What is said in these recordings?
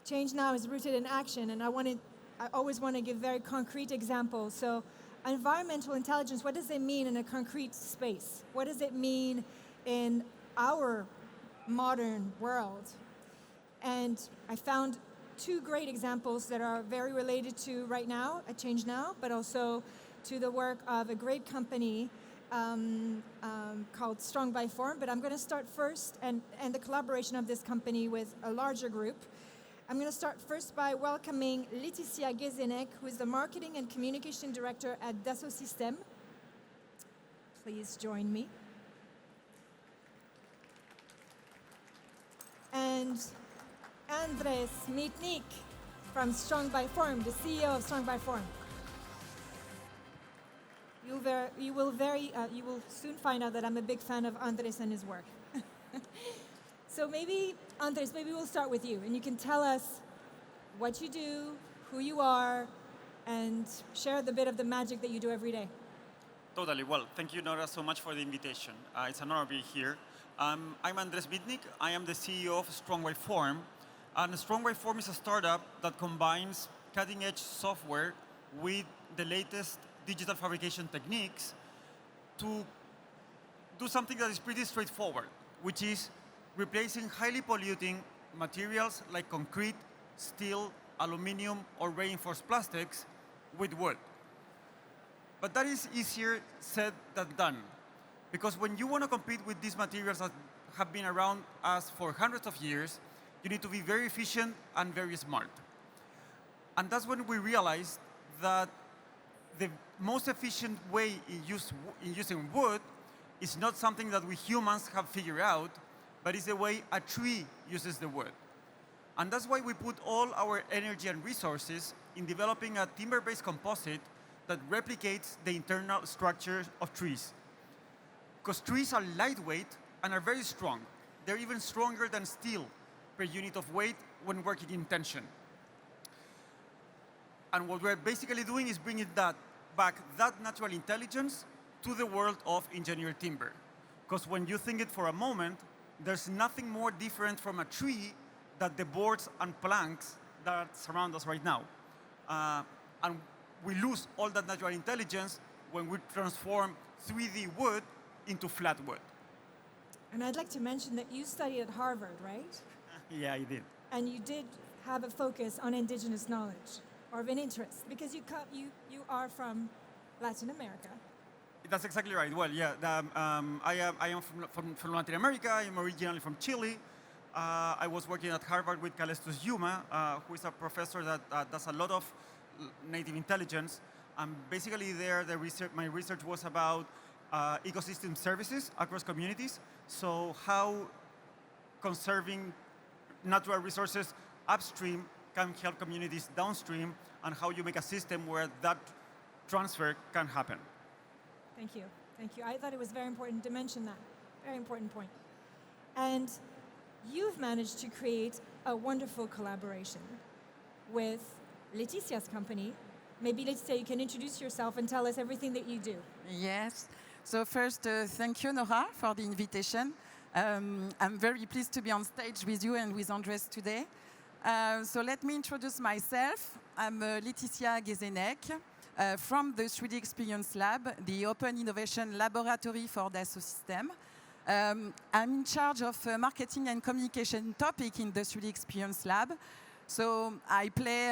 change now is rooted in action, and I always want to give very concrete examples. So environmental intelligence, what does it mean in a concrete space? What does it mean in our modern world? And I found two great examples that are very related to right now, at Change Now, but also to the work of a great company called Strong by Form. But I'm going to start first, and the collaboration of this company with a larger group. I'm going to start first by welcoming Laetitia Guezennec, who is the Marketing and Communication Director at DASSAULT. Please join me. And Andrés Mitnik from Strong by Form, the CEO of Strong by Form. You will soon find out that I'm a big fan of Andrés and his work. So maybe, Andrés, maybe we'll start with you, and you can tell us what you do, who you are, and share the bit of the magic that you do every day. Totally. Well, thank you, Nora, so much for the invitation. It's an honor to be here. I'm Andrés Mitnik. I am the CEO of Strong by Form. And Strong by Form is a startup that combines cutting-edge software with the latest digital fabrication techniques to do something that is pretty straightforward, which is replacing highly polluting materials like concrete, steel, aluminum, or reinforced plastics with wood. But that is easier said than done, because when you want to compete with these materials that have been around us for hundreds of years, you need to be very efficient and very smart. And that's when we realized that the most efficient way in using wood is not something that we humans have figured out, but it's the way a tree uses the wood. And that's why we put all our energy and resources in developing a timber-based composite that replicates the internal structure of trees. Because trees are lightweight and are very strong. They're even stronger than steel per unit of weight when working in tension. And what we're basically doing is bringing that natural intelligence to the world of engineered timber. Because when you think it for a moment, there's nothing more different from a tree than the boards and planks that surround us right now. And we lose all that natural intelligence when we transform 3D wood into flat wood. And I'd like to mention that you studied at Harvard, right? Yeah, I did. And you did have a focus on indigenous knowledge, or of an interest, because you are from Latin America. That's exactly right. Well, yeah, I am from Latin America. I'm originally from Chile. I was working at Harvard with Calestus Yuma, who is a professor that does a lot of native intelligence. And basically there, my research was about ecosystem services across communities. So how conserving natural resources upstream can help communities downstream, and how you make a system where that transfer can happen. Thank you. Thank you. I thought it was very important to mention that. Very important point. And you've managed to create a wonderful collaboration with Laetitia's company. Maybe Laetitia, you can introduce yourself and tell us everything that you do. Yes. So first, thank you, Nora, for the invitation. I'm very pleased to be on stage with you and with Andrés today. So let me introduce myself. I'm Laetitia Guezennec from the 3D Experience Lab, the Open Innovation Laboratory for DASSAULT. I'm in charge of marketing and communication topic in the 3D Experience Lab. So I play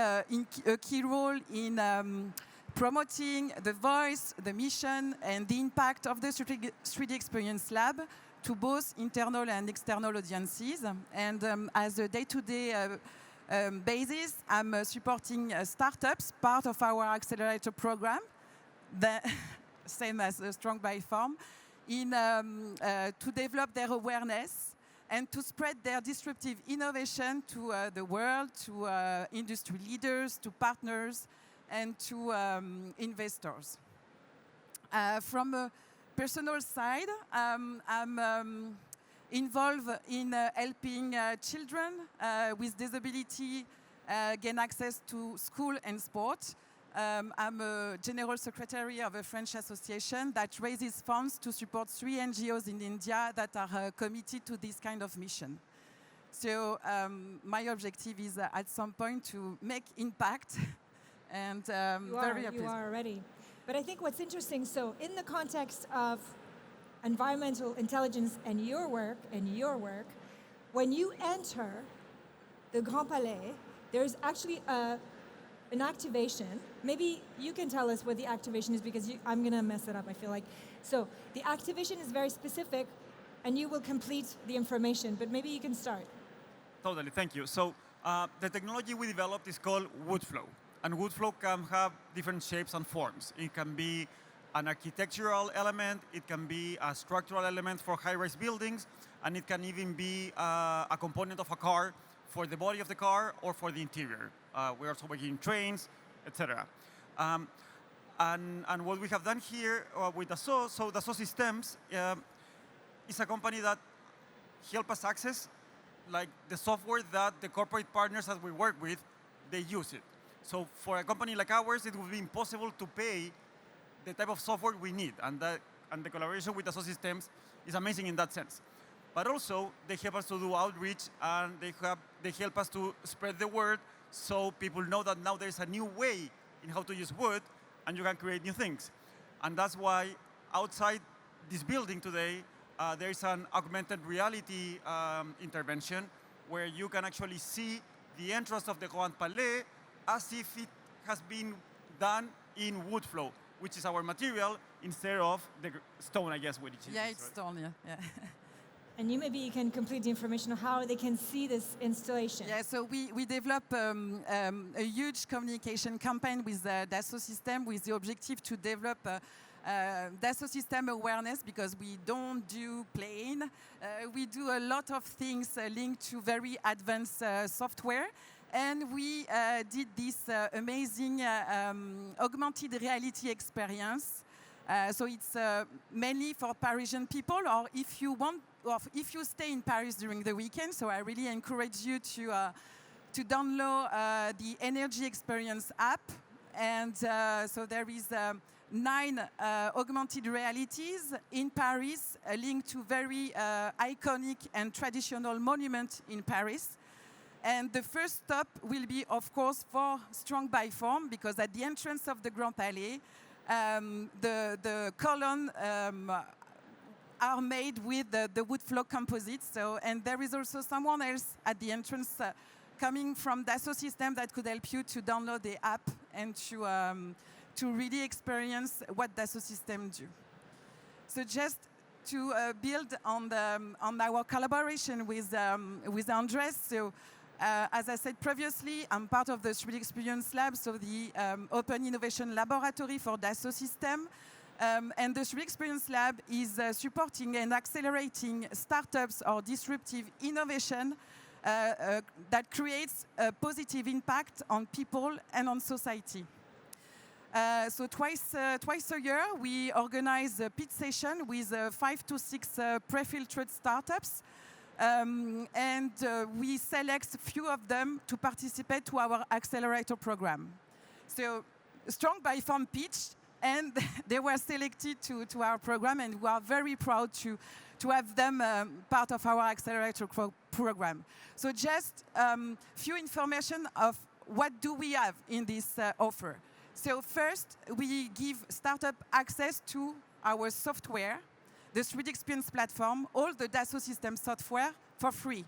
a key role in promoting the voice, the mission, and the impact of the 3D Experience Lab to both internal and external audiences. And as a day-to-day basis, I'm supporting startups, part of our accelerator program, same as Strong by Form, to develop their awareness and to spread their disruptive innovation to the world, to industry leaders, to partners, and to investors. From a personal side, I'm involved in helping children with disability gain access to school and sport. I'm a general secretary of a French association that raises funds to support 3 NGOs in India that are committed to this kind of mission. So my objective is at some point to make impact, and You very are, pleased. you are already. But I think what's interesting, so in the context of environmental intelligence and your work, when you enter the Grand Palais, there's actually an activation. Maybe you can tell us what the activation is because I'm going to mess it up, I feel like. So the activation is very specific and you will complete the information, but maybe you can start. Totally, thank you. So the technology we developed is called wood flow. And wood flow can have different shapes and forms. It can be an architectural element, it can be a structural element for high-rise buildings, and it can even be a component of a car for the body of the car or for the interior. We're also working in trains, etc. And what we have done here with Dassault, so Dassault Systems is a company that help us access like the software that the corporate partners that we work with, they use it. So for a company like ours, it would be impossible to pay the type of software we need. And the collaboration with Dassault Systems is amazing in that sense. But also, they help us to do outreach, and they help us to spread the word so people know that now there's a new way in how to use wood, and you can create new things. And that's why outside this building today, there is an augmented reality intervention where you can actually see the entrance of the Grand Palais as if it has been done in wood flow, which is our material, instead of the stone, I guess, which is. Yeah, it's stone, yeah. And maybe you can complete the information on how they can see this installation. Yeah, so we developed a huge communication campaign with Dassault System with the objective to develop Dassault System awareness, because we don't do plain. We do a lot of things linked to very advanced software. And we did this amazing augmented reality experience. So it's mainly for Parisian people, or if you want, or if you stay in Paris during the weekend. So I really encourage you to download the Energy Experience app. And so there is 9 augmented realities in Paris linked to very iconic and traditional monuments in Paris. And the first stop will be, of course, for Strong by Form, because at the entrance of the Grand Palais, the columns are made with the wood flow composite. So, and there is also someone else at the entrance coming from Dassault System that could help you to download the app and to really experience what Dassault System do. So just to build on our collaboration with Andrés. So as I said previously, I'm part of the 3D Experience Lab, so the Open Innovation Laboratory for Dassault System. And the 3D Experience Lab is supporting and accelerating startups or disruptive innovation that creates a positive impact on people and on society. So twice a year, we organize a pitch session with 5 to 6 pre-filtered startups. And we select a few of them to participate to our accelerator program. So Strong by Form pitched, and they were selected to our program, and we are very proud to have them part of our accelerator program. So just few information of what do we have in this offer. So first, we give startup access to our software, the 3D Experience platform, all the Dassault System software for free.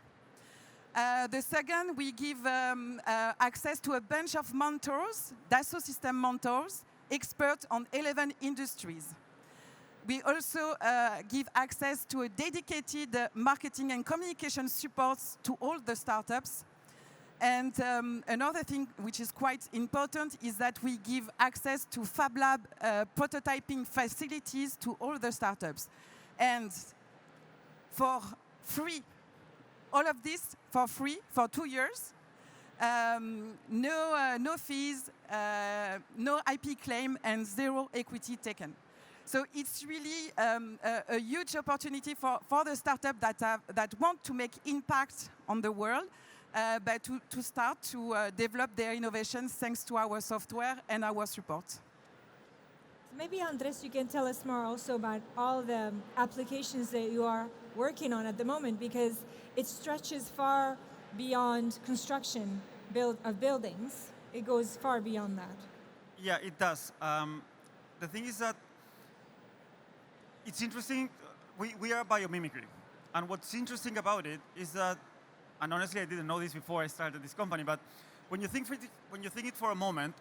The second, we give access to a bunch of mentors, Dassault System mentors, experts on 11 industries. We also give access to a dedicated marketing and communication support to all the startups. And another thing which is quite important is that we give access to Fab Lab prototyping facilities to all the startups. And for free, all of this for free for 2 years. No fees, no IP claim, and 0 equity taken. So it's really a huge opportunity for the startup that want to make impact on the world, but to start to develop their innovations thanks to our software and our support. Maybe, Andrés, you can tell us more also about all the applications that you are working on at the moment, because it stretches far beyond construction of buildings. It goes far beyond that. Yeah, it does. The thing is that it's interesting. We are biomimicry. And what's interesting about it is that, and honestly, I didn't know this before I started this company, but when you think it for a moment,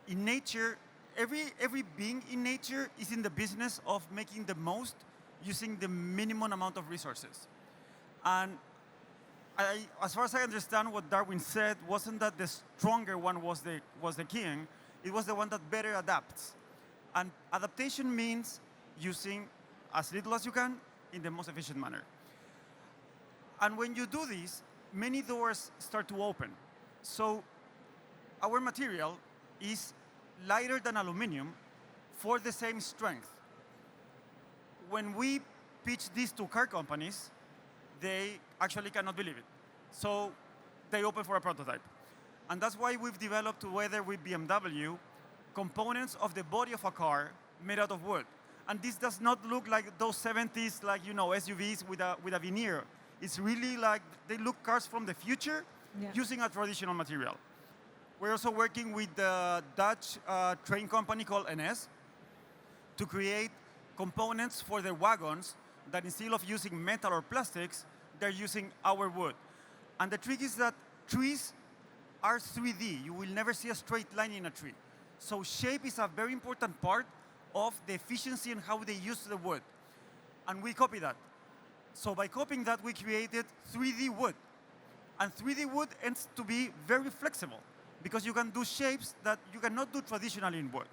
in nature, every being in nature is in the business of making the most using the minimum amount of resources. And as far as I understand, what Darwin said wasn't that the stronger one was the king, it was the one that better adapts. And adaptation means using as little as you can in the most efficient manner. And when you do this, many doors start to open. So our material is lighter than aluminum for the same strength. When we pitch this to car companies, they actually cannot believe it. So they open for a prototype. And that's why we've developed, together with BMW, components of the body of a car made out of wood. And this does not look like those 70s, like, SUVs with a veneer. It's really like they look cars from the future using a traditional material. We're also working with the Dutch train company called NS to create components for their wagons that, instead of using metal or plastics, they're using our wood. And the trick is that trees are 3D. You will never see a straight line in a tree. So shape is a very important part of the efficiency and how they use the wood. And we copy that. So by copying that, we created 3D wood. And 3D wood ends to be very flexible, because you can do shapes that you cannot do traditionally in wood.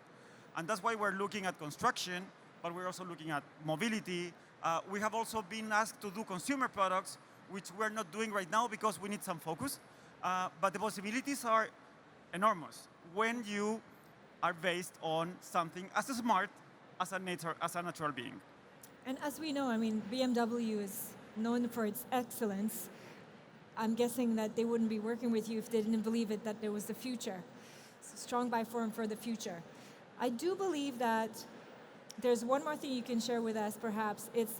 And that's why we're looking at construction, but we're also looking at mobility. We have also been asked to do consumer products, which we're not doing right now because we need some focus. But the possibilities are enormous when you are based on something as smart as a natural being. And as we know, I mean, BMW is known for its excellence. I'm guessing that they wouldn't be working with you if they didn't believe that there was the future. So strong by form for the future. I do believe that there's one more thing you can share with us, perhaps. It's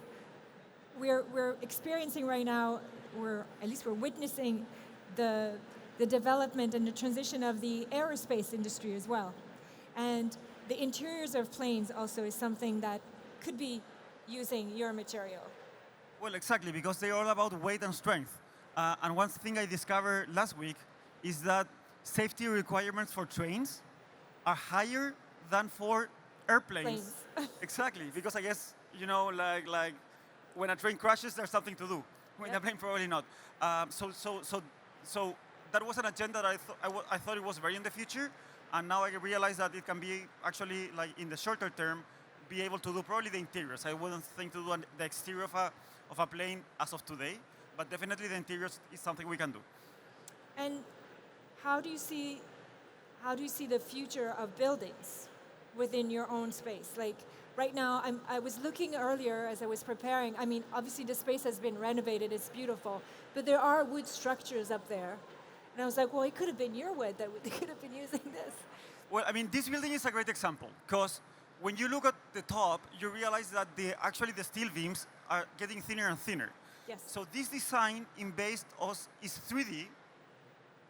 we're experiencing right now, we're witnessing the development and the transition of the aerospace industry as well. And the interiors of planes also is something that could be using your material. Well, exactly, because they're all about weight and strength. And one thing I discovered last week is that safety requirements for trains are higher than for airplanes. Exactly, because I guess, like when a train crashes, there's something to do. When a plane, probably not. So that was an agenda that I thought it was very in the future, and now I realize that it can be actually, like, in the shorter term, be able to do probably the interiors. I wouldn't think to do the exterior of a plane as of today, but definitely the interiors is something we can do. And how do you see the future of buildings within your own space? Like right now, I was looking earlier as I was preparing. I mean, obviously the space has been renovated, it's beautiful, but there are wood structures up there. And I was like, well, it could have been your wood that they could have been using this. Well, I mean, this building is a great example, because when you look at the top, you realize that actually the steel beams are getting thinner and thinner. Yes. So this design is 3D,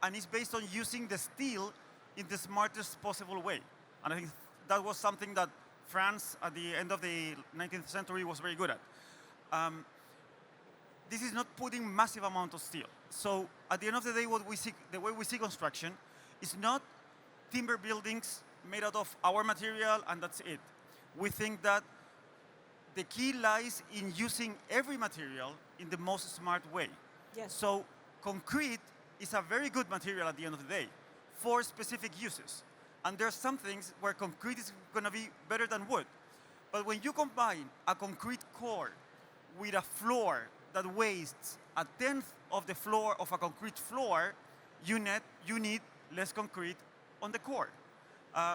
and it's based on using the steel in the smartest possible way. And I think that was something that France at the end of the 19th century was very good at. This is not putting massive amount of steel. So at the end of the day, the way we see construction is not timber buildings made out of our material and that's it. We think that the key lies in using every material in the most smart way. Yes. So concrete is a very good material at the end of the day for specific uses. And there's some things where concrete is going to be better than wood. But when you combine a concrete core with a floor that weighs a tenth of the floor of a concrete floor, you need less concrete on the core.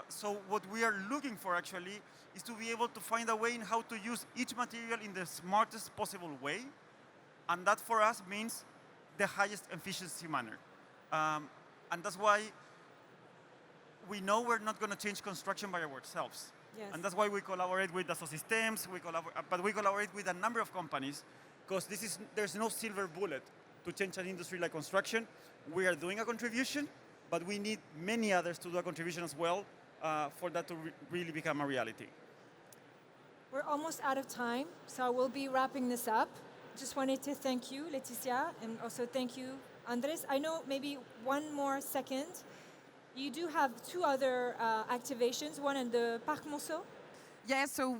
So what we are looking for actually is to be able to find a way in how to use each material in the smartest possible way. And that for us means the highest efficiency manner. And that's why we know we're not going to change construction by ourselves. Yes. And that's why we collaborate with Dassault Systems, but we collaborate with a number of companies because there's no silver bullet to change an industry like construction. We are doing a contribution, but we need many others to do a contribution as well for that to really become a reality. We're almost out of time, so we'll be wrapping this up. Just wanted to thank you, Laetitia, and also thank you, Andrés. I know maybe one more second. You do have two other activations, one in the Parc Monceau. Yeah, so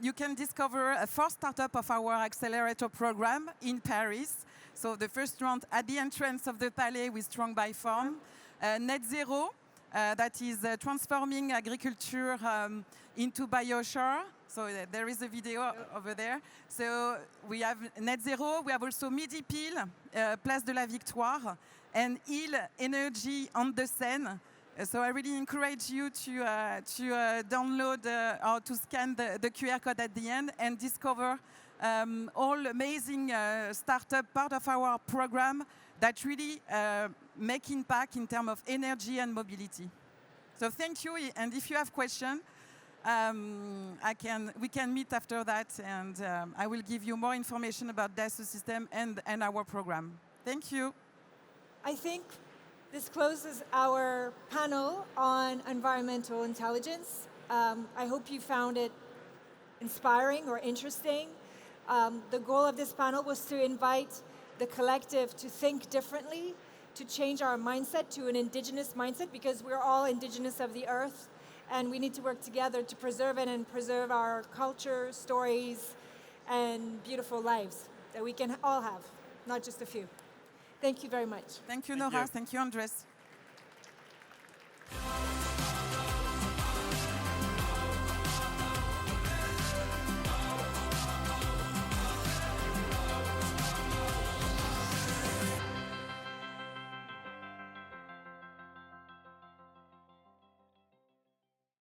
you can discover a first startup of our accelerator program in Paris. So the first round at the entrance of the Palais with Strong by Farm. Net Zero, that is transforming agriculture into biochar. So there is a video over there. So we have Net Zero. We have also Midi Pile, Place de la Victoire, and Île Energy on the Seine. So I really encourage you to download or to scan the QR code at the end and discover all amazing startup part of our program that really make impact in terms of energy and mobility. So thank you, and if you have questions, we can meet after that, and I will give you more information about DASSAULT system and our program. Thank you. I think this closes our panel on environmental intelligence. I hope you found it inspiring or interesting. The goal of this panel was to invite the collective to think differently, to change our mindset to an indigenous mindset, because we're all indigenous of the earth, and we need to work together to preserve it and preserve our culture, stories, and beautiful lives that we can all have, not just a few. Thank you very much. Thank you, Nora. Thank you, Andrés.